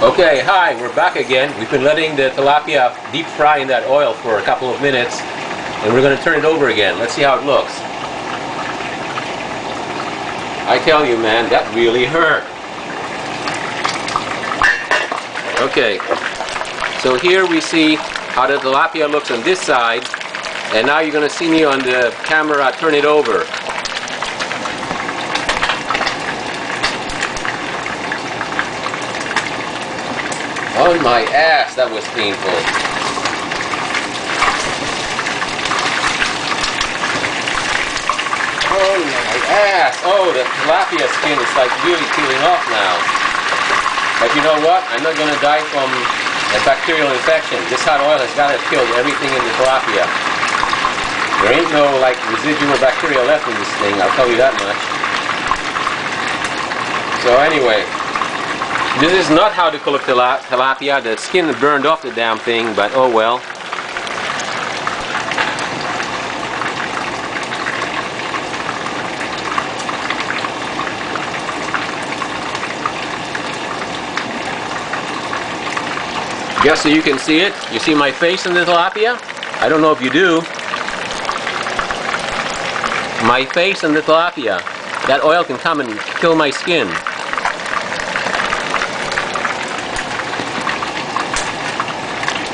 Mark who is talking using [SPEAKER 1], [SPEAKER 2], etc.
[SPEAKER 1] Okay, hi, we're back again. We've been letting the tilapia deep fry in that oil for a couple of minutes, and we're going to turn it over again. Let's see how it looks. I tell you, man, that really hurt. Okay, so here we see how the tilapia looks on this side, and now you're going to see me on the camera turn it over. On my ass, that was painful. Oh my ass. Oh, the tilapia skin is like really peeling off now. But you know what? I'm not going to die from a bacterial infection. This hot oil has got to kill everything in the tilapia. There ain't no like residual bacteria left in this thing, I'll tell you that much. So anyway, this is not how to cook tilapia. The skin burned off the damn thing, but oh well. Just so you can see it. You see my face in the tilapia? I don't know if you do. My face in the tilapia. That oil can come and kill my skin.